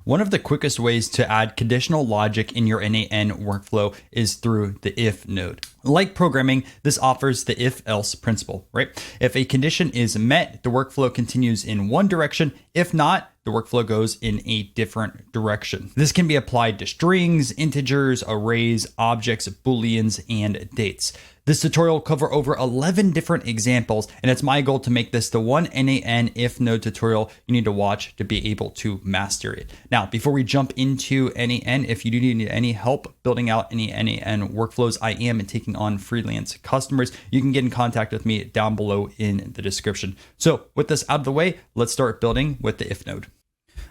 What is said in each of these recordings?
one of the quickest ways to add conditional logic in your n8n workflow is through the if node. Like programming, this offers the if-else principle, right? If a condition is met, the workflow continues in one direction. If not, the workflow goes in a different direction. This can be applied to strings, integers, arrays, objects, booleans, and dates. This tutorial will cover over 11 different examples, and it's my goal to make this the one n8n if node tutorial you need to watch to be able to master it. Now, before we jump into n8n, if you do need any help building out any n8n workflows, I am taking on freelance customers. You can get in contact with me down below in the description. So with this out of the way, let's start building with the if node.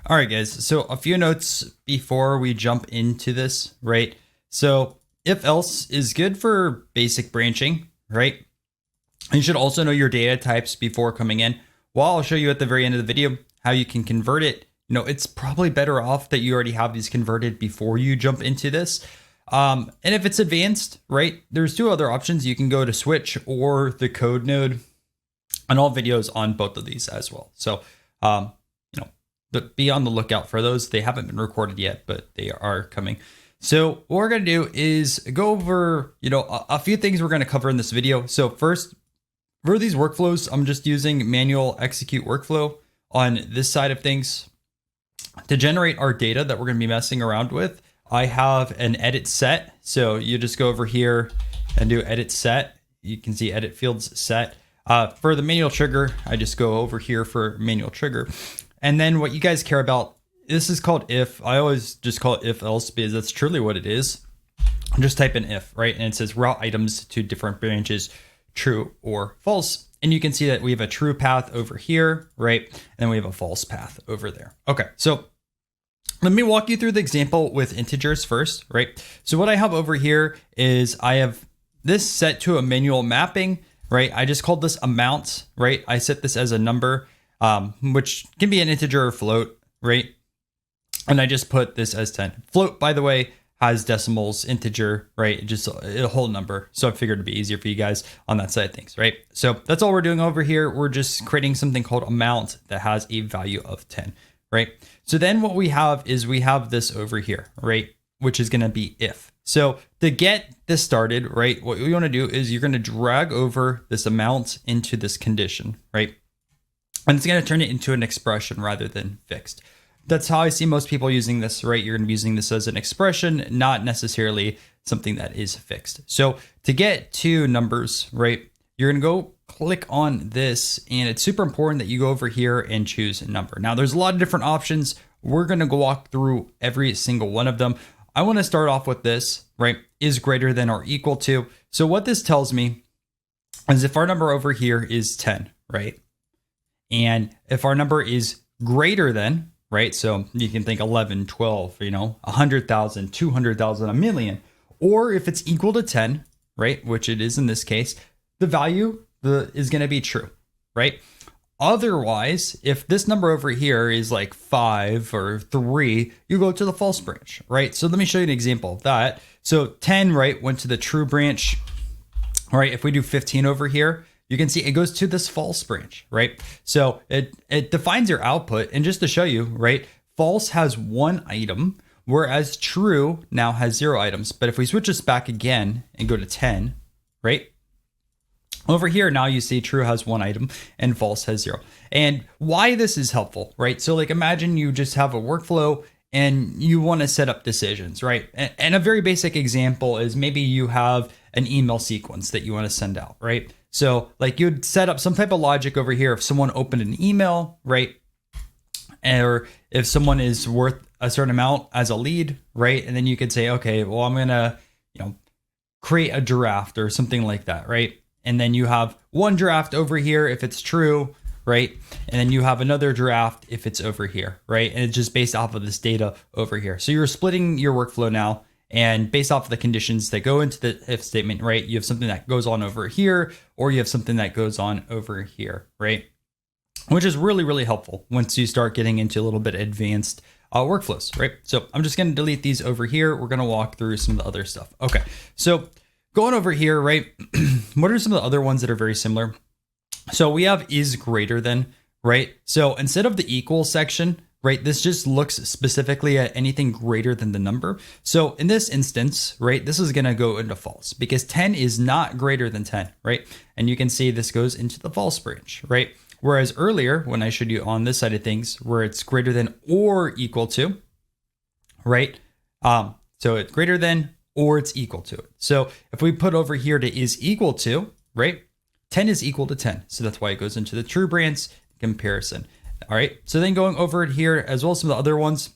All right, guys. So a few notes before we jump into this, right? So if else is good for basic branching, right? You should also know your data types before coming in. Well, I'll show you at the very end of the video how you can convert it. You know, it's probably better off that you already have these converted before you jump into this. And if it's advanced, right, there's two other options. You can go to switch or the code node, and all videos on both of these as well. So, be on the lookout for those. They haven't been recorded yet, but they are coming. So what we're going to do is go over, a few things we're going to cover in this video. So first, for these workflows, I'm just using manual execute workflow on this side of things to generate our data that we're going to be messing around with. I have an edit set. So you just go over here and do edit set. You can see edit fields set. For the manual trigger, I just go over here for manual trigger. And then what you guys care about, this is called if. I always just call it if else because that's truly what it is. Just type in if, right? And it says route items to different branches, true or false. And you can see that we have a true path over here, right? And then we have a false path over there. Okay, so let me walk you through the example with integers first, right? So what I have over here is I have this set to a manual mapping, right? I just called this amount, right? I set this as a number, which can be an integer or float, right? And I just put this as 10. Float, by the way, has decimals, integer, right? Just a whole number. So I figured it'd be easier for you guys on that side of things, right? So that's all we're doing over here. We're just creating something called amount that has a value of 10, right? So then what we have is we have this over here, right? Which is going to be if. So to get this started, right? What we want to do is you're going to drag over this amount into this condition, right? And it's going to turn it into an expression rather than fixed. That's how I see most people using this, right? You're going to be using this as an expression, not necessarily something that is fixed. So to get to numbers, right, you're going to go click on this, and it's super important that you go over here and choose a number. Now, there's a lot of different options. We're going to go walk through every single one of them. I want to start off with this, right, is greater than or equal to. So what this tells me is if our number over here is 10, right? And if our number is greater than, right? So you can think 11, 12, 100,000, 200,000, a million, or if it's equal to 10, right? Which it is in this case, the value is going to be true, right? Otherwise, if this number over here is like 5 or 3, you go to the false branch, right? So let me show you an example of that. So 10, right, went to the true branch. All right, if we do 15 over here, you can see it goes to this false branch, right? So it defines your output. And just to show you, right, false has 1 item, whereas true now has 0 items. But if we switch this back again and go to 10, right? Over here, now you see true has 1 item and false has 0. And why this is helpful, right? So like imagine you just have a workflow and you want to set up decisions, right? And a very basic example is maybe you have an email sequence that you want to send out, right? So like you'd set up some type of logic over here if someone opened an email, right? Or if someone is worth a certain amount as a lead, right? And then you could say, okay, well, I'm going to, create a draft or something like that, right? And then you have one draft over here if it's true, right? And then you have another draft if it's over here, right? And it's just based off of this data over here. So you're splitting your workflow now. And based off of the conditions that go into the if statement, right, you have something that goes on over here, or you have something that goes on over here, right? Which is really, really helpful once you start getting into a little bit advanced workflows, right? So I'm just going to delete these over here. We're going to walk through some of the other stuff. Okay, so going over here, right, what are some of the other ones that are very similar? So we have is greater than, right? So instead of the equal section, right? This just looks specifically at anything greater than the number. So in this instance, right, this is going to go into false because 10 is not greater than 10, right? And you can see this goes into the false branch, right? Whereas earlier, when I showed you on this side of things, where it's greater than or equal to, right? So it's greater than or it's equal to it. So if we put over here to is equal to, right? 10 is equal to 10. So that's why it goes into the true branch comparison. All right. So then going over it here, as well as some of the other ones,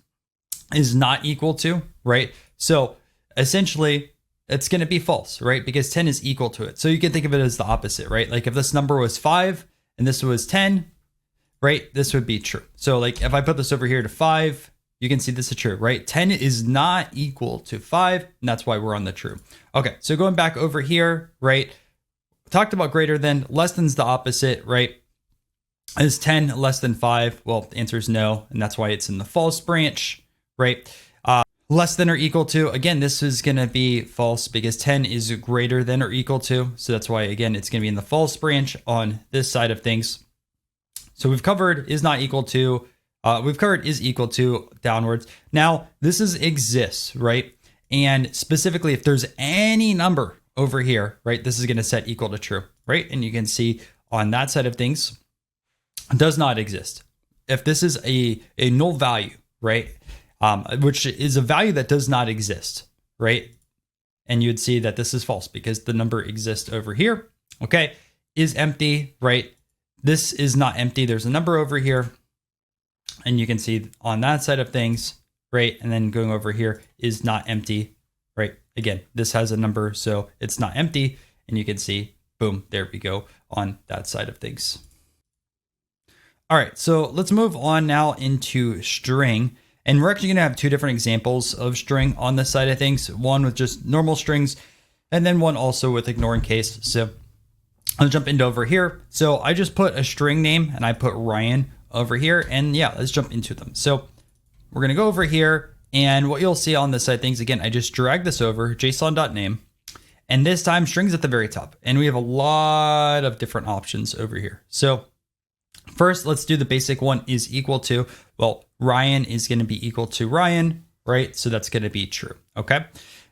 is not equal to, right? So essentially, it's going to be false, right? Because 10 is equal to it. So you can think of it as the opposite, right? Like if this number was 5 and this was 10, right? This would be true. So like if I put this over here to 5, you can see this is true, right? 10 is not equal to 5, and that's why we're on the true. Okay, so going back over here, right? Talked about greater than, less than is the opposite, right? Is 10 less than 5? Well, the answer is no, and that's why it's in the false branch, right? Less than or equal to, again, this is going to be false because 10 is greater than or equal to. So that's why, again, it's going to be in the false branch on this side of things. So we've covered is not equal to, we've covered is equal to downwards. Now, this is exists, right? And specifically, if there's any number over here, right, this is going to set equal to true, right? And you can see on that side of things, does not exist. If this is a null value, right, which is a value that does not exist, right? And you'd see that this is false because the number exists over here, okay? Is empty, right? This is not empty. There's a number over here. And you can see on that side of things, right? And then going over here is not empty, right? Again, this has a number, so it's not empty. And you can see, boom, there we go on that side of things. All right, so let's move on now into string. And we're actually going to have two different examples of string on this side of things. One with just normal strings, and then one also with ignoring case. So I'll jump into over here. So I just put a string name and I put Ryan over here. And yeah, let's jump into them. So we're going to go over here. And what you'll see on this side of things, again, I just drag this over, json.name. And this time strings at the very top. And we have a lot of different options over here. So first, let's do the basic one is equal to. Well, Ryan is going to be equal to Ryan, right? So that's going to be true. Okay.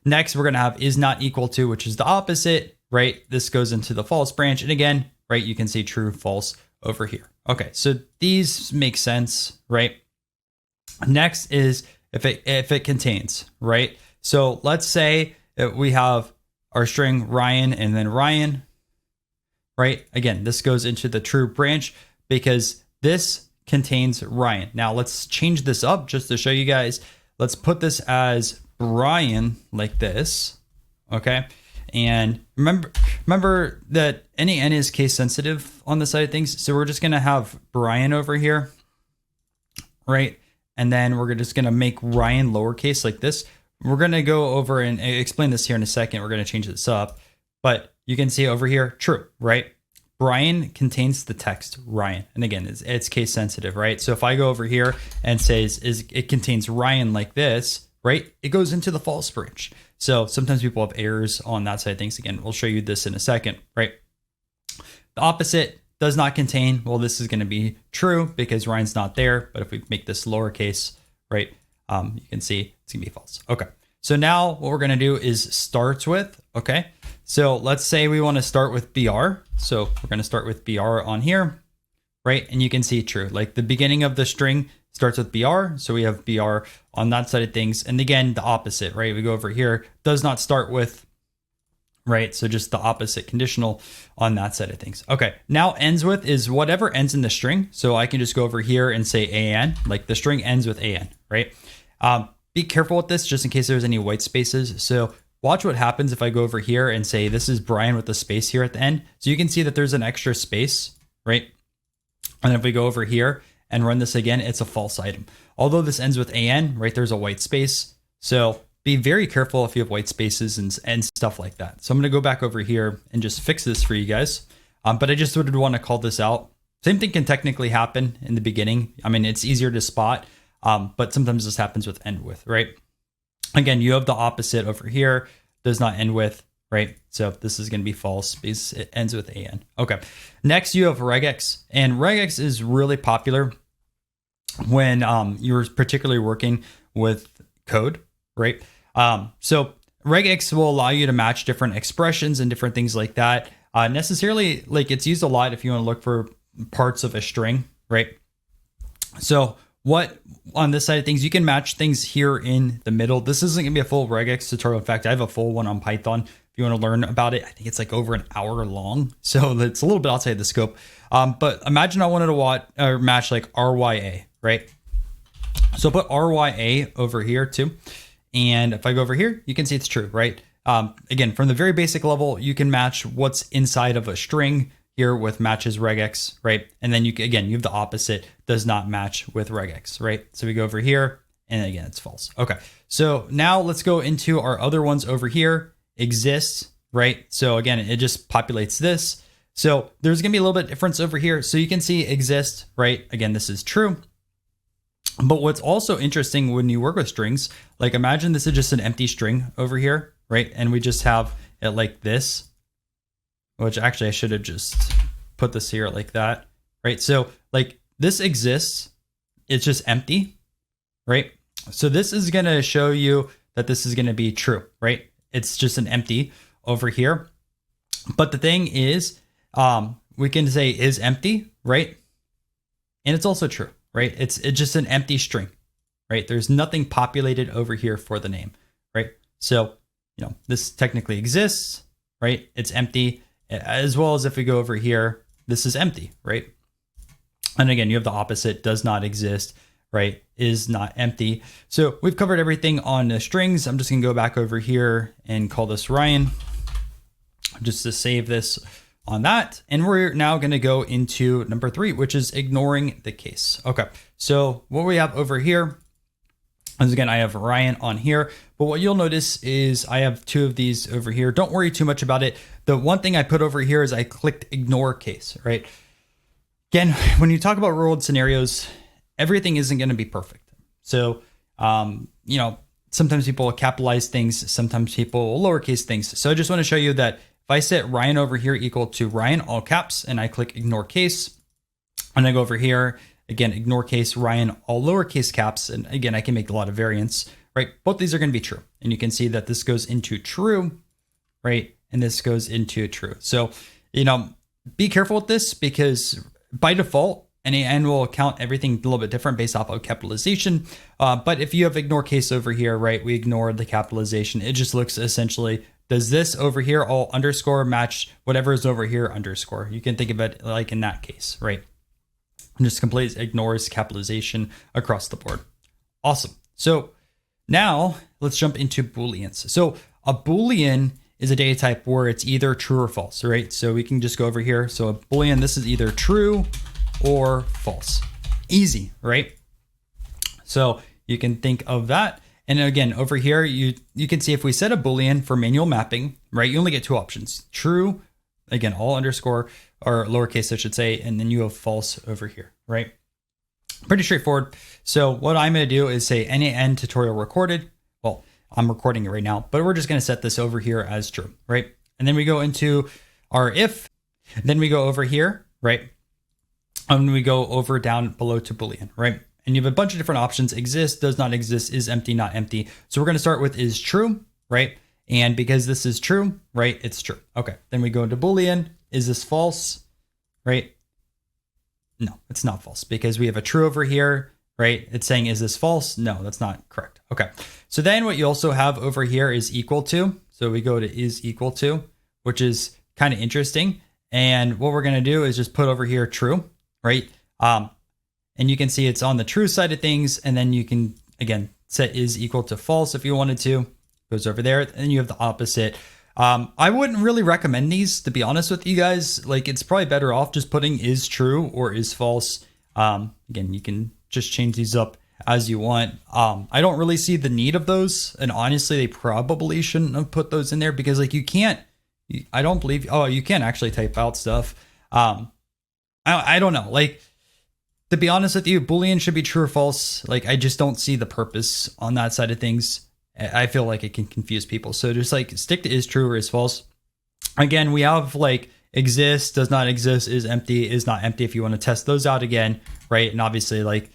Next, we're going to have is not equal to, which is the opposite, right? This goes into the false branch. And again, right, you can see true, false over here. Okay. So these make sense, right? Next is if it contains, right? So let's say that we have our string Ryan and then Ryan, right? Again, this goes into the true branch because this contains Ryan. Now let's change this up just to show you guys. Let's put this as Brian like this, okay? And remember that n8n is case sensitive on the side of things. So we're just gonna have Brian over here, right? And then we're just gonna make Ryan lowercase like this. We're gonna go over and explain this here in a second. We're gonna change this up, but you can see over here, true, right? Brian contains the text Ryan. And again, it's case sensitive, right? So if I go over here and says it contains Ryan like this, right? It goes into the false branch. So sometimes people have errors on that side of things. Again, we'll show you this in a second, right? The opposite does not contain. Well, this is going to be true because Ryan's not there. But if we make this lowercase, right? You can see it's going to be false. Okay. So now what we're going to do is starts with, okay? So let's say we want to start with BR. So we're going to start with BR on here, right? And you can see true, like the beginning of the string starts with BR. So we have BR on that side of things. And again, the opposite, right? We go over here, does not start with, right? So just the opposite conditional on that side of things. Okay, now ends with is whatever ends in the string. So I can just go over here and say an, like the string ends with an, right? Be careful with this just in case there's any white spaces. So watch what happens if I go over here and say this is Brian with the space here at the end. So you can see that there's an extra space, right? And if we go over here and run this again, it's a false item. Although this ends with an, right, there's a white space. So be very careful if you have white spaces and stuff like that. So I'm going to go back over here and just fix this for you guys. But I just would want to call this out. Same thing can technically happen in the beginning. I mean, it's easier to spot, but sometimes this happens with end with, right? Again, you have the opposite over here, does not end with, right? So this is going to be false because it ends with an. Okay. Next, you have regex, and regex is really popular when you're particularly working with code, right? So regex will allow you to match different expressions and different things like that. Necessarily, like it's used a lot if you want to look for parts of a string, right? So what on this side of things, you can match things here in the middle. This isn't gonna be a full regex tutorial. In fact, I have a full one on Python. If you want to learn about it, I think it's like over an hour long. So it's a little bit outside the scope. But imagine I wanted to match like RYA, right? So put RYA over here too. And if I go over here, you can see it's true, right? Again, from the very basic level, you can match what's inside of a string here with matches regex, right? And then you have the opposite, does not match with regex, right? So we go over here and again, it's false. Okay. So now let's go into our other ones over here, exists, right? So again, it just populates this. So there's gonna be a little bit difference over here. So you can see exist, right? Again, this is true. But what's also interesting when you work with strings, like imagine this is just an empty string over here, right? And we just have it like this, which actually I should have just put this here like that, right? So like this exists, it's just empty, right? So this is gonna show you that this is gonna be true, right? It's just an empty over here. But the thing is, we can say is empty, right? And it's also true, right? It's just an empty string, right? There's nothing populated over here for the name, right? So, this technically exists, right? It's empty, as well as if we go over here, this is empty, right? And again, you have the opposite, does not exist, right? Is not empty. So we've covered everything on the strings. I'm just gonna go back over here and call this Ryan, just to save this on that. And we're now going to go into number 3, which is ignoring the case. Okay. So what we have over here is, again, I have Ryan on here, but what you'll notice is I have 2 of these over here. Don't worry too much about it. The one thing I put over here is I clicked ignore case, right? Again, when you talk about real world scenarios, everything isn't going to be perfect. So, sometimes people will capitalize things, sometimes people will lowercase things. So I just want to show you that if I set Ryan over here equal to Ryan, all caps, and I click ignore case, and I go over here, again, ignore case, Ryan, all lowercase caps, and again, I can make a lot of variants, right? Both these are going to be true. And you can see that this goes into true, right? And this goes into true. So, be careful with this because by default, n8n will count everything a little bit different based off of capitalization. But if you have ignore case over here, right, we ignore the capitalization. It just looks essentially, does this over here all underscore match whatever is over here underscore? You can think of it like in that case, right? And just completely ignores capitalization across the board. Awesome. So now let's jump into Booleans. So a Boolean is a data type where it's either true or false, right? So we can just go over here. So a Boolean, this is either true or false. Easy, right? So you can think of that. And again, over here, you can see if we set a Boolean for manual mapping, right? You only get 2 options. True, again, all underscore, or lowercase, I should say, and then you have false over here, right? Pretty straightforward. So what I'm going to do is say n8n tutorial recorded. Well, I'm recording it right now, but we're just going to set this over here as true, right? And then we go into our if, then we go over here, right? And we go over down below to Boolean, right? And you have a bunch of different options: exist, does not exist, is empty, not empty. So we're going to start with is true, right? And because this is true, right, it's true. Okay. Then we go into Boolean. Is this false, right? No, it's not false because we have a true over here, right? It's saying, is this false? No, that's not correct. Okay. So then what you also have over here is equal to. So we go to is equal to, which is kind of interesting. And what we're going to do is just put over here true, right? And you can see it's on the true side of things. And then you can, again, set is equal to false if you wanted to. Goes over there. And you have the opposite. I wouldn't really recommend these, to be honest with you guys. Like, it's probably better off just putting is true or is false. Again, you can just change these up as you want. I don't really see the need of those. And honestly, they probably shouldn't have put those in there because, like, you can't, I don't believe, you can't actually type out stuff. I don't know. Like, to be honest with you, Boolean should be true or false. Like, I just don't see the purpose on that side of things. I feel like it can confuse people. So just like stick to is true or is false. Again, we have like exist, does not exist, is empty, is not empty if you want to test those out again, right? And obviously like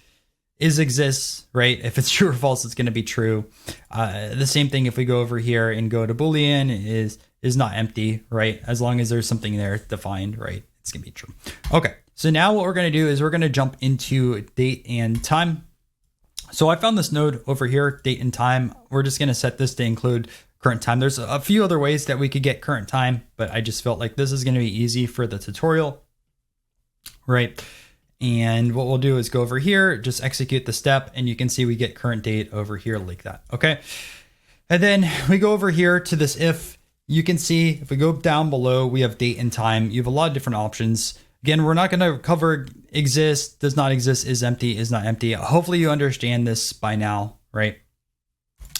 is exists, right? If it's true or false, it's going to be true. The same thing if we go over here and go to Boolean is not empty, right? As long as there's something there defined, right? It's going to be true. Okay, so now what we're going to do is we're going to jump into date and time. So I found this node over here, date and time. We're just going to set this to include current time. There's a few other ways that we could get current time, but I just felt like this is going to be easy for the tutorial, right? And what we'll do is go over here, just execute the step, and you can see we get current date over here like that, okay? And then we go over here to this if. You can see if we go down below, we have date and time. You have a lot of different options. Again, we're not going to cover exist, does not exist, is empty, is not empty. Hopefully you understand this by now, right?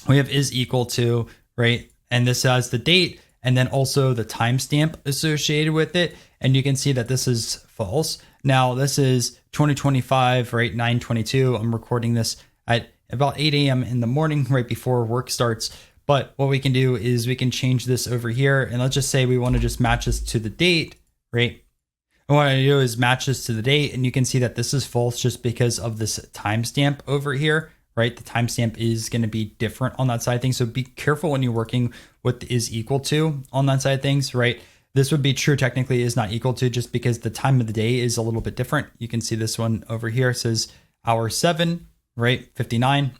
We have is equal to, right? And this has the date and then also the timestamp associated with it. And you can see that this is false. Now this is 2025, right? 9/22. I'm recording this at about 8 a.m. in the morning, right before work starts. But what we can do is we can change this over here. And let's just say we want to just match this to the date, right? And what I do is match this to the date. And you can see that this is false just because of this timestamp over here, right? The timestamp is going to be different on that side of things. So be careful when you're working with is equal to on that side of things, right? This would be true technically is not equal to just because the time of the day is a little bit different. You can see this one over here says hour 7, right? 59.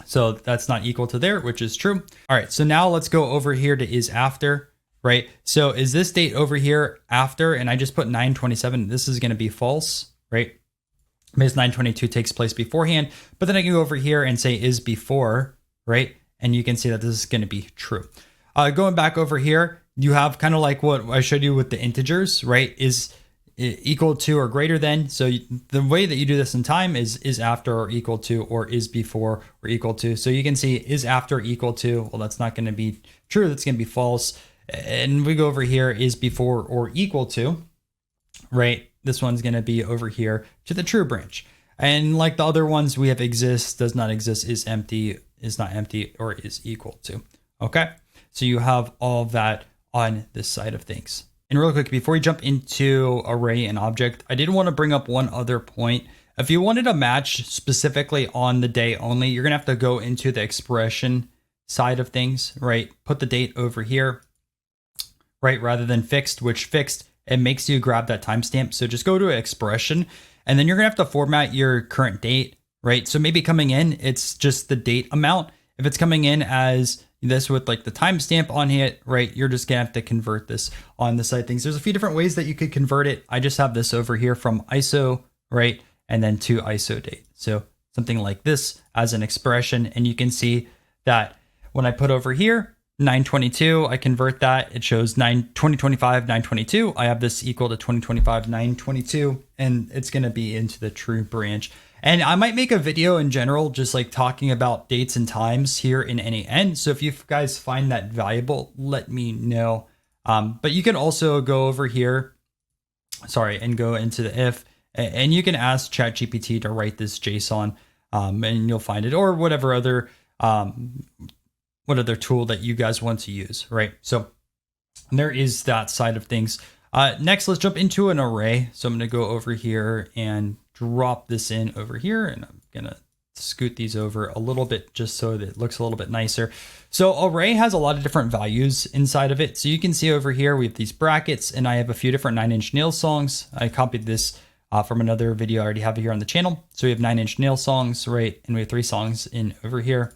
So that's not equal to there, which is true. All right, so now let's go over here to is after, right? So is this date over here after, and I just put 9/27, this is gonna be false, right? Because 9/22 takes place beforehand, but then I can go over here and say is before, right? And you can see that this is gonna be true. Going back over here, you have kind of like what I showed you with the integers, right? Is equal to or greater than. So the way that you do this in time is after or equal to, or is before or equal to. So you can see is after equal to, well, that's not going to be true. That's going to be false. And we go over here is before or equal to, right? This one's going to be over here to the true branch. And like the other ones, we have exists, does not exist, is empty, is not empty, or is equal to. Okay. So you have all that on this side of things. And real quick, before we jump into array and object, I did want to bring up one other point. If you wanted to match specifically on the day only, you're going to have to go into the expression side of things, right? Put the date over here, right? Rather than fixed, which fixed, it makes you grab that timestamp. So just go to expression, and then you're going to have to format your current date, right? So maybe coming in, it's just the date amount. If it's coming in as this with like the timestamp on it, right? You're just gonna have to convert this on the side things. There's a few different ways that you could convert it. I just have this over here from ISO, right? And then to ISO date. So something like this as an expression. And you can see that when I put over here, 9/22, I convert that. It shows 2025, 9/22. I have this equal to 2025, 9/22, and it's gonna be into the true branch. And I might make a video in general, just like talking about dates and times here in n8n. So if you guys find that valuable, let me know. But you can also go over here, and go into the if, and you can ask ChatGPT to write this JSON, and you'll find it, or whatever other tool that you guys want to use, right? So there is that side of things. Next, let's jump into an array. So I'm going to go over here and drop this in over here, and I'm going to scoot these over a little bit just so that it looks a little bit nicer. So array has a lot of different values inside of it. So you can see over here, we have these brackets, and I have a few different 9-inch nail songs. I copied this from another video I already have here on the channel. So we have 9-inch nail songs, right? And we have 3 songs in over here.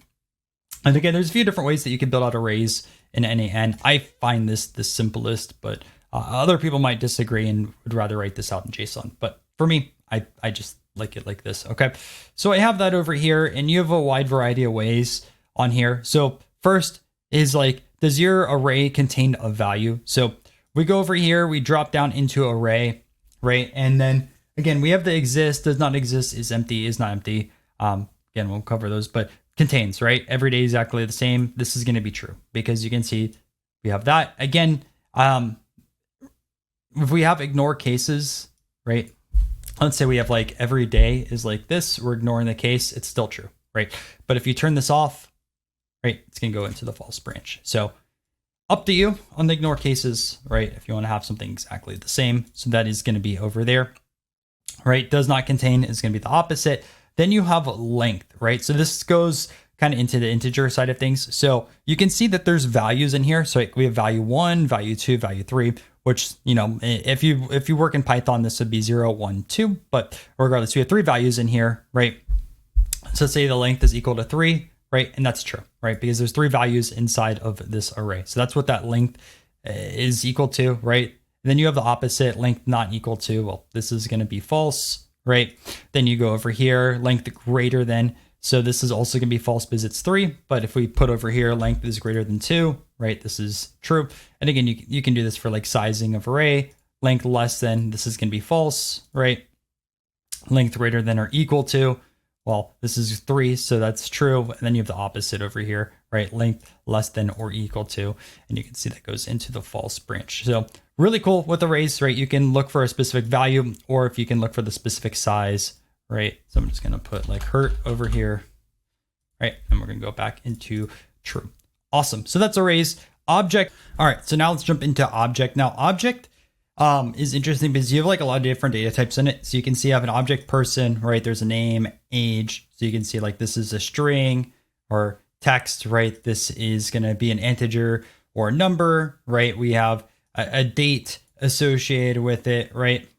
And again, there's a few different ways that you can build out arrays in n8n. I find this the simplest, but other people might disagree and would rather write this out in JSON. But for me, I just like it like this. Okay. So I have that over here, and you have a wide variety of ways on here. So first is like, does your array contain a value? So we go over here, we drop down into array, right? And then again, we have the exist, does not exist, is empty, is not empty. Again, we'll cover those, but contains, right? Every day exactly the same. This is going to be true because you can see we have that. Again, if we have ignore cases, right? Let's say we have like every day is like this, we're ignoring the case, it's still true, right? But if you turn this off, right, it's gonna go into the false branch. So up to you on the ignore cases, right? If you wanna have something exactly the same. So that is gonna be over there, right? Does not contain is gonna be the opposite. Then you have length, right? So this goes kind of into the integer side of things. So you can see that there's values in here. So we have value 1, value 2, value 3, which, you know, if you work in Python, this would be 0, 1, 2. But regardless, we have 3 values in here, right? So let's say the length is equal to 3, right? And that's true, right? Because there's 3 values inside of this array. So that's what that length is equal to, right? And then you have the opposite, length not equal to, well, this is going to be false, right? Then you go over here, length greater than, so this is also going to be false because it's 3. But if we put over here, length is greater than 2, right? This is true. And again, you can do this for like sizing of array, length less than, this is going to be false, right? Length greater than or equal to, well, this is 3, so that's true. And then you have the opposite over here, right? Length less than or equal to, and you can see that goes into the false branch. So really cool with arrays, right? You can look for a specific value, or if you can look for the specific size, right? So I'm just gonna put like hurt over here, right? And we're gonna go back into true. Awesome, so that's arrays. Object, all right, so now let's jump into object. Now object is interesting because you have like a lot of different data types in it. So you can see I have an object person, right? There's a name, age. So you can see like this is a string or text, right? This is going to be an integer or a number, right? We have a date associated with it, right?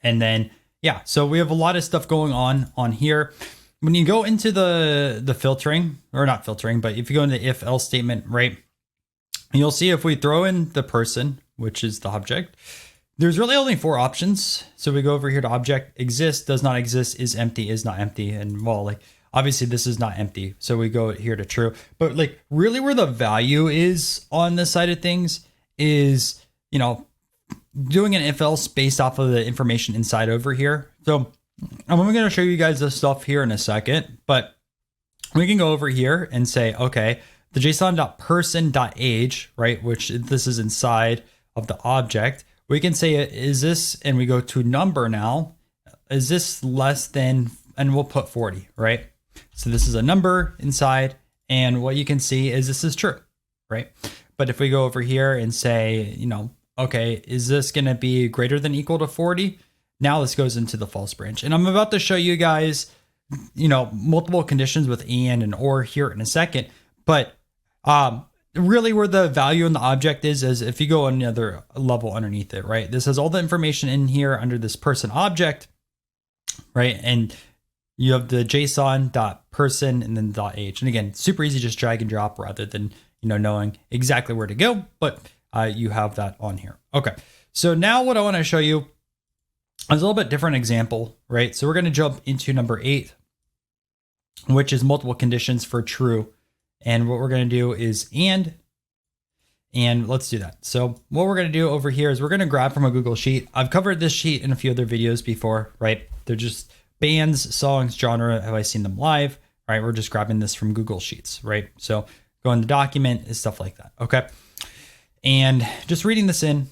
And then, yeah, so we have a lot of stuff going on here. When you go into the filtering, or not filtering, but if you go into the if else statement, right? You'll see if we throw in the person, which is the object, there's really only 4 options. So we go over here to object, exist, does not exist, is empty, is not empty. And well, like obviously this is not empty. So we go here to true, but like really where the value is on this side of things is, you know, doing an if else based off of the information inside over here. So I'm going to show you guys this stuff here in a second, but we can go over here and say, okay, the json.person.age, right, which this is inside of the object, we can say, is this, and we go to number now, is this less than, and we'll put 40, right? So this is a number inside, and what you can see is this is true, right? But if we go over here and say, you know, okay, is this going to be greater than equal to 40? Now this goes into the false branch. And I'm about to show you guys, you know, multiple conditions with and or here in a second, but really where the value in the object is if you go another level underneath it, right? This has all the information in here under this person object, right? And you have the json.person and then .age. And again, super easy, just drag and drop rather than, you know, knowing exactly where to go, but you have that on here. Okay. So now what I want to show you is a little bit different example, right? So we're going to jump into number 8, which is multiple conditions for true. And what we're going to do is and let's do that. So what we're going to do over here is we're going to grab from a Google Sheet. I've covered this sheet in a few other videos before, right? They're just bands, songs, genre. Have I seen them live? Right? We're just grabbing this from Google Sheets, right? So go in the document and stuff like that. Okay. And just reading this in,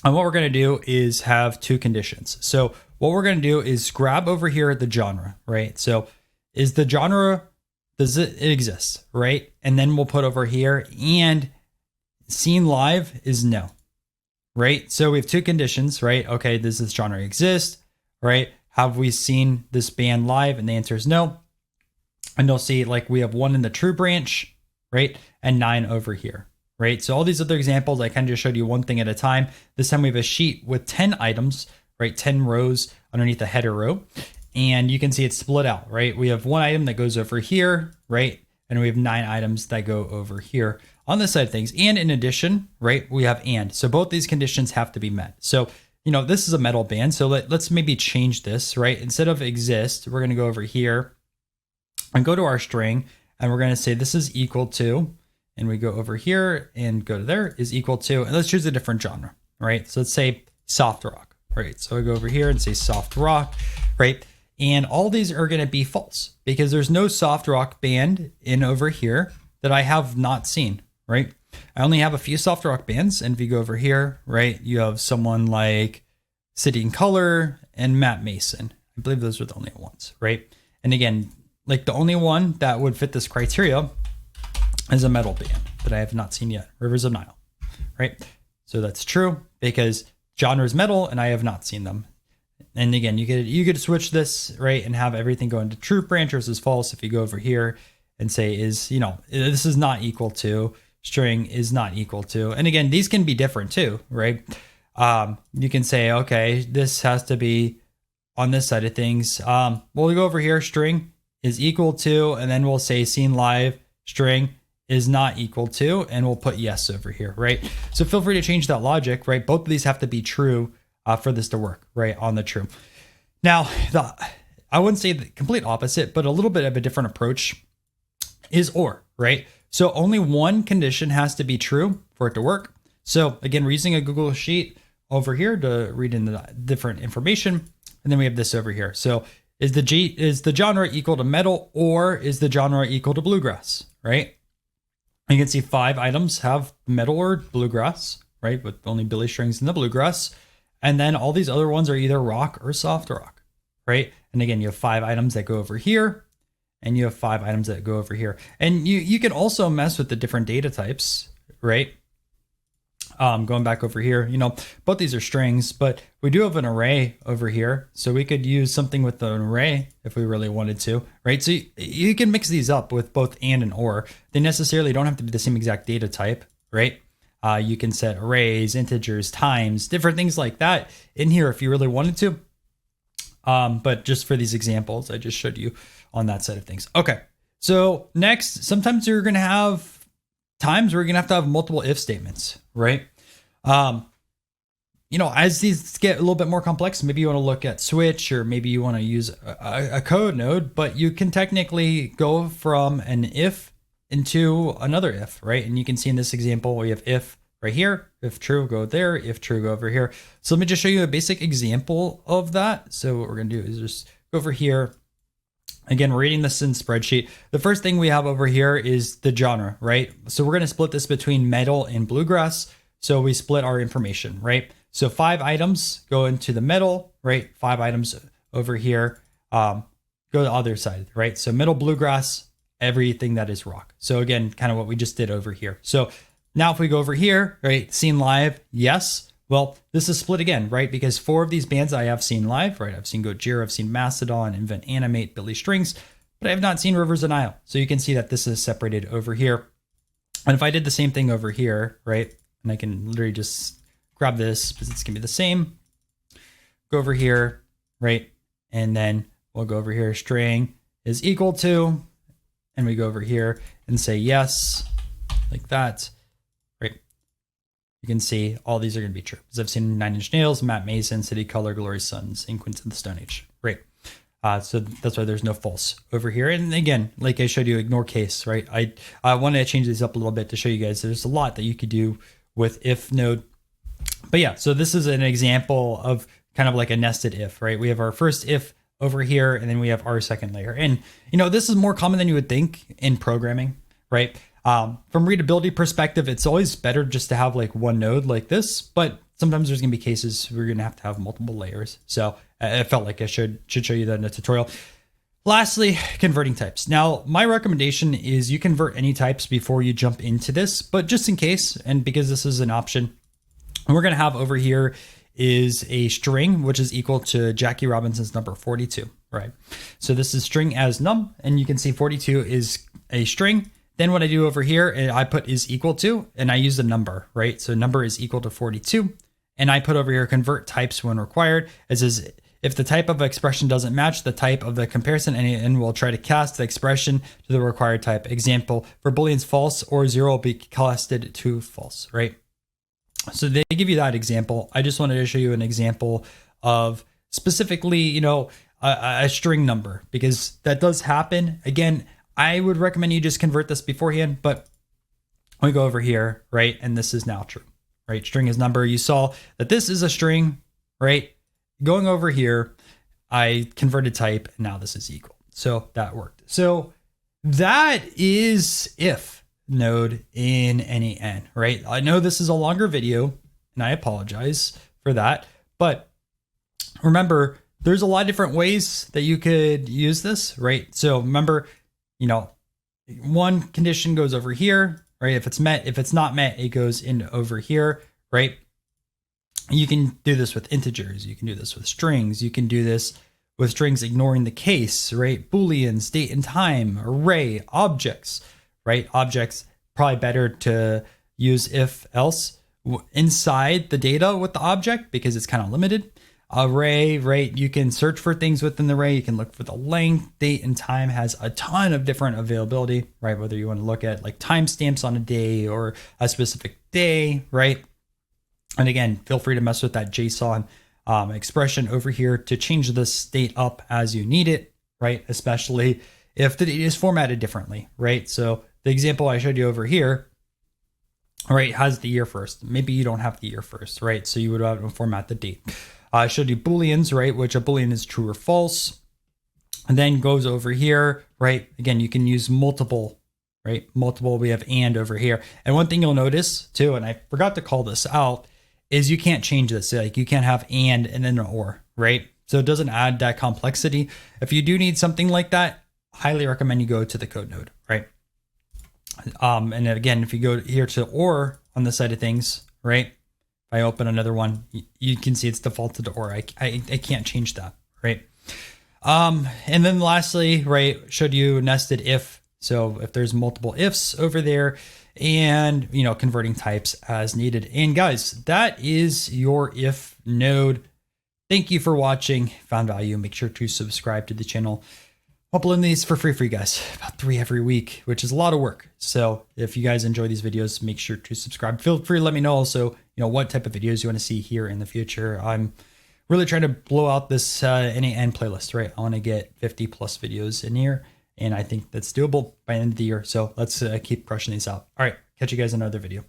and what we're going to do is have 2 conditions. So what we're going to do is grab over here the genre, right? So is the genre, does it exist, right? And then we'll put over here and seen live is no, right? So we have 2 conditions, right? Okay, does this genre exist, right? Have we seen this band live? And the answer is no. And you'll see like we have 1 in the true branch, right? And 9 over here, right? So all these other examples, I kind of just showed you one thing at a time. This time we have a sheet with 10 items, right? 10 rows underneath the header row. And you can see it's split out, right? We have 1 item that goes over here, right? And we have 9 items that go over here on this side of things. And in addition, right, we have and. So both these conditions have to be met. So, you know, this is a metal band. So let's maybe change this, right? Instead of exist, we're going to go over here and go to our string. And we're going to say this is equal to, and we go over here and go to there is equal to, and let's choose a different genre, right? So let's say soft rock, right? So I go over here and say soft rock, right? And all these are going to be false because there's no soft rock band in over here that I have not seen, right? I only have a few soft rock bands. And if you go over here, right, you have someone like City and Color and Matt Mason. I believe those are the only ones, right? And again, like the only one that would fit this criteria is a metal band that I have not seen yet, Rivers of Nile, right? So that's true because genre is metal and I have not seen them. And again, you could switch this, right, and have everything go into true branch versus false. If you go over here and say this is not equal to, string is not equal to, and again, these can be different too, right? You can say, okay, this has to be on this side of things. We'll go over here, string is equal to, and then we'll say seen live string is not equal to, and we'll put yes over here, right? So feel free to change that logic, right? Both of these have to be true for this to work, right? On the true. Now, I wouldn't say the complete opposite, but a little bit of a different approach is or, right? So only one condition has to be true for it to work. So again, we're using a Google Sheet over here to read in the different information. And then we have this over here. So is the genre equal to metal, or is the genre equal to bluegrass, right? You can see 5 items have metal or bluegrass, right? With only Billy strings in the bluegrass. And then all these other ones are either rock or soft rock, right? And again, you have 5 items that go over here, and you have 5 items that go over here. And you can also mess with the different data types, right? Going back over here, both these are strings, but we do have an array over here. So we could use something with an array if we really wanted to, right? So you can mix these up with both and or. They necessarily don't have to be the same exact data type, right? You can set arrays, integers, times, different things like that in here if you really wanted to. But just for these examples, I just showed you on that side of things. Okay, so next, sometimes you're going to have times where you're going to have multiple if statements, right? As these get a little bit more complex, maybe you want to look at switch, or maybe you want to use a code node, but you can technically go from an if into another if, right? And you can see in this example, we have if right here, if true, go there, if true, go over here. So let me just show you a basic example of that. So what we're going to do is just go over here. Again, we're reading this in spreadsheet. The first thing we have over here is the genre, right? So we're going to split this between metal and bluegrass. So we split our information, right? So 5 items go into the metal, right? 5 items over here go to the other side, right? So metal, bluegrass, everything that is rock. So again, kind of what we just did over here. So now if we go over here, right? Seen live, yes. Well, this is split again, right? Because 4 of these bands I have seen live, right? I've seen Gojira, I've seen Mastodon, Invent Animate, Billy Strings, but I have not seen Rivers and Nile. So you can see that this is separated over here. And if I did the same thing over here, right? And I can literally just grab this because it's gonna be the same. Go over here, right? And then we'll go over here, string is equal to, and we go over here and say yes, like that. You can see all these are going to be true because I've seen 9-Inch Nails, Matt Mason, City Color, Glory Sons, and Queens of the Stone Age. Great. So that's why there's no false over here. And again, like I showed you, ignore case, right? I want to change these up a little bit to show you guys there's a lot that you could do with if node. But yeah, so this is an example of kind of like a nested if, right? We have our first if over here, and then we have our second layer. And, this is more common than you would think in programming, right? From readability perspective, it's always better just to have like one node like this, but sometimes there's gonna be cases where you're gonna have multiple layers. So I felt like I should show you that in a tutorial. Lastly, converting types. Now, my recommendation is you convert any types before you jump into this, but just in case, and because this is an option, we're gonna have over here is a string, which is equal to Jackie Robinson's number 42, right? So this is string as num, and you can see 42 is a string. Then what I do over here, and I put is equal to, and I use the number, right? So number is equal to 42. And I put over here convert types when required. It says if the type of expression doesn't match the type of the comparison, n8n will try to cast the expression to the required type. Example, for booleans false or 0 will be casted to false, right? So they give you that example. I just wanted to show you an example of specifically, a string number, because that does happen. Again, I would recommend you just convert this beforehand, but we go over here, right? And this is now true, right? String is number. You saw that this is a string, right? Going over here, I converted type, and now this is equal. So that worked. So that is if node in n8n, right? I know this is a longer video, and I apologize for that, but remember, there's a lot of different ways that you could use this, right? So remember, one condition goes over here, right? If it's met, if it's not met, it goes in over here, right? You can do this with integers. You can do this with strings. You can do this with strings ignoring the case, right? Booleans, date and time, array, objects, right? Objects, probably better to use if else inside the data with the object because it's kind of limited. Array, right? You can search for things within the array. You can look for the length. Date and time has a ton of different availability, right? Whether you want to look at like timestamps on a day or a specific day, right? And again, feel free to mess with that JSON expression over here to change the state up as you need it, right? Especially if the data is formatted differently, right? So the example I showed you over here, right, has the year first. Maybe you don't have the year first, right? So you would have to format the date. I showed you Booleans, right? Which a Boolean is true or false. And then goes over here, right? Again, you can use multiple, right? Multiple, we have and over here. And one thing you'll notice too, and I forgot to call this out, is you can't change this. Like you can't have and then an or, right? So it doesn't add that complexity. If you do need something like that, highly recommend you go to the code node, right? And again, if you go here to or on the side of things, right? If I open another one, you can see it's defaulted to or. I can't change that, right? And then lastly, right, showed you nested if. So if there's multiple ifs over there, and converting types as needed. And guys, that is your if node. Thank you for watching. Found value, make sure to subscribe to the channel. Uploading these for free for you guys, about 3 every week, which is a lot of work. So if you guys enjoy these videos, make sure to subscribe. Feel free to let me know also, what type of videos you want to see here in the future. I'm really trying to blow out this n8n playlist, right? I want to get 50 plus videos in here. And I think that's doable by the end of the year. So let's keep crushing these out. All right. Catch you guys in another video.